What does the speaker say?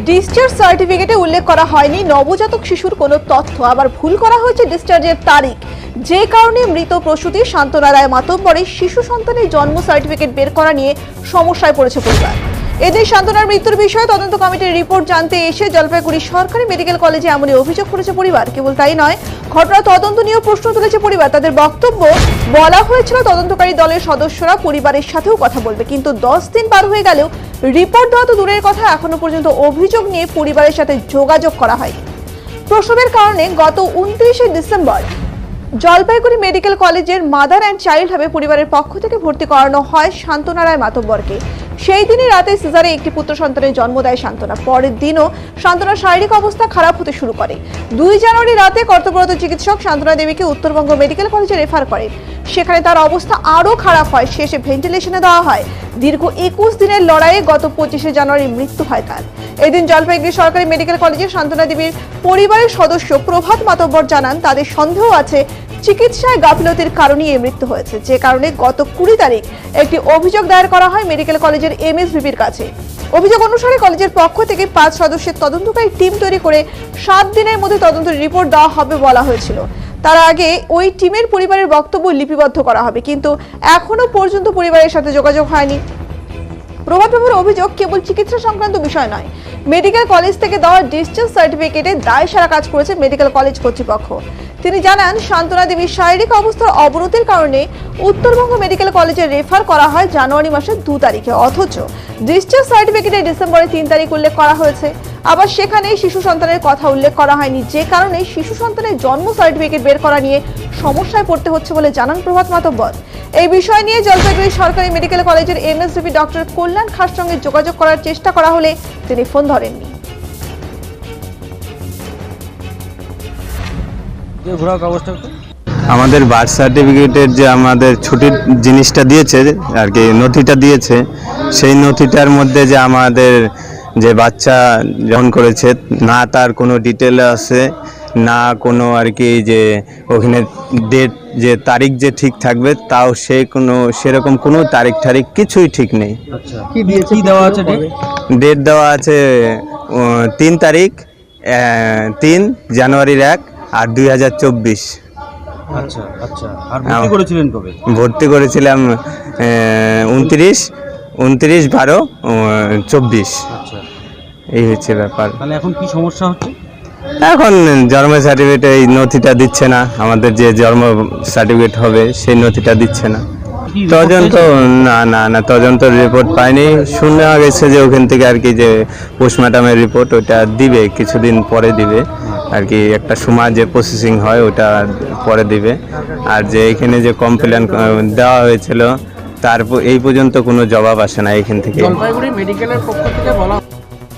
Discharge সার্টিফিকেটে উল্লেখ করা হয়নি নবজাতক শিশুর কোনো তথ্য, আবার ভুল করা হয়েছে ডিসচার্জের তারিখ, যে কারণে মৃত প্রসূতি শান্তনা রায় মাতব্বরের শিশু সন্তানের জন্ম সার্টিফিকেট বের করা নিয়ে সমস্যায় পড়েছে পরিবার। এদিন শান্তনার মৃত্যুর বিষয়ে তদন্ত কমিটির রিপোর্ট জানতে এসে জলপাইগুড়ি সরকারি মেডিকেল কলেজে এমনই অভিযোগ করেছে পরিবার। কেবল তাই নয়, ঘটনা তদন্ত নিয়েও প্রশ্ন তুলেছে পরিবার। তাদের বক্তব্য, বলা হয়েছিল তদন্তকারী দলের সদস্যরা পরিবারের সাথেও কথা বলবে, কিন্তু 10 দিন পার হয়ে গেলেও রিপোর্ট দেওয়া তো দূরের কথা, এখনো পর্যন্ত অভিযোগ নিয়ে পরিবারের সাথে যোগাযোগ করা হয়নি। প্রসবের কারণে গত 29শে ডিসেম্বর জলপাইগুড়ি মেডিকেল কলেজের মাদার অ্যান্ড চাইল্ড হাবে পরিবারের পক্ষ থেকে ভর্তি করানো হয় শান্তনা রায় মাতব্বরকে। সেই দিনই রাতে সিজারে একটি পুত্র সন্তানের জন্ম দেয় শান্তনা। পরের দিনও শান্তনার শারীরিক অবস্থা খারাপ হতে শুরু করে। 2 জানুয়ারি রাতে কর্তব্যরত চিকিৎসক শান্তনা দেবীকে উত্তরবঙ্গ মেডিকেল কলেজে রেফার করেন। সেখানে তার অবস্থা আরও খারাপ হয়, শেষে ভেন্টিলেশনে দেওয়া হয়। দীর্ঘ 21 দিনের লড়াইয়ে গত 25শে জানুয়ারি মৃত্যু হয় তার। এদিন জলপাইগুড়ি সরকারি মেডিকেল কলেজের শান্তনা দেবীর পরিবারের সদস্য প্রভাত মাতব্বর জানান, তাদের সন্দেহ আছে চিকিৎসায় গাফিলতির কারণেই এই মৃত্যু হয়েছে, যে কারণে গত 20 তারিখ একটি অভিযোগ দায়ের করা হয় মেডিকেল কলেজের এমএসভিপির কাছে। অভিযোগ অনুসারে কলেজের পক্ষ থেকে 5 সদস্যের তদন্তকারী টিম তৈরি করে 7 দিনের মধ্যে তদন্তের রিপোর্ট দেওয়া হবে বলা হয়েছিল। তার আগে ওই টিমের পরিবারের বক্তব্য লিপিবদ্ধ করা হবে, কিন্তু এখনো পর্যন্ত পরিবারের সাথে যোগাযোগ হয়নি। প্রভাতবাবুর অভিযোগ, কেবল চিকিৎসা সংক্রান্ত বিষয় নয়, মেডিকেল কলেজ থেকে দেওয়া ডিসচার্জ সার্টিফিকেটে দায় সারা কাজ করেছে মেডিকেল কলেজ কর্তৃপক্ষ। তিনি জানান, শান্তনা দেবীর শারীরিক অবস্থার অবনতির কারণে উত্তরবঙ্গ মেডিকেল কলেজে রেফার করা হয় জানুয়ারি মাসের 2 তারিখে, অথচ ডিসচার্জ সার্টিফিকেটে ডিসেম্বরের 3 তারিখ উল্লেখ করা হয়েছে। আবার সেখানে শিশু সন্তানের কথা উল্লেখ করা হয়নি, যে কারণে শিশু সন্তানের জন্ম সার্টিফিকেট বের করা নিয়ে সমস্যায় পড়তে হচ্ছে বলে জানান প্রভাত মাতব্বর। এই বিষয় নিয়ে জলপাইগুড়ি সরকারি মেডিকেল কলেজের এমএসভিপি ডক্টর কল্যাণ খাঁর সঙ্গে যোগাযোগ করার চেষ্টা করা হলে তিনি ফোন ধরেননি। আমাদের বার্থ সার্টিফিকেটের যে আমাদের ছুটির জিনিসটা দিয়েছে আর কি, নথিটা দিয়েছে, সেই নথিটার মধ্যে যে আমাদের যে বাচ্চা জন্ম করেছে না তার কোনো ডিটেল আছে, না কোনো আর কি যে ওখানে ডেট যে তারিখ যে ঠিক থাকবে, তাও সে কোনো সেরকম কোনো তারিখ ঠারিখ কিছুই ঠিক নেই। আচ্ছা, কি দিয়েছে, কি দেওয়া আছে ডেট দেওয়া আছে 3 তারিখ 3 জানুয়ারির 1 আর 2024। আচ্ছা আচ্ছা, আর ভর্তি করেছিলেন কবে? ভর্তি করেছিলাম 29/12/24। আচ্ছা, এই হচ্ছে ব্যাপার। তাহলে এখন কি সমস্যা হচ্ছে? এখন জন্ম সার্টিফিকেট এই নথিটা দিচ্ছে না, আমাদের যে জন্ম সার্টিফিকেট হবে সেই নথিটা দিচ্ছে না। তদন্ত না তদন্ত রিপোর্ট পাইনি, শুনে গেছে যে ওখান থেকে আর কি যে পোস্টমর্টমের রিপোর্ট ওটা দিবে, কিছুদিন পরে দিবে আর কি, একটা সময় যে প্রসেসিং হয় ওটা পরে দিবে। আর যে এখানে যে কমপ্লেন দেওয়া হয়েছিল তারপর এই পর্যন্ত কোনো জবাব আসে না এখান থেকে। জলপাইগুড়ি মেডিকেলের পক্ষ থেকে বলা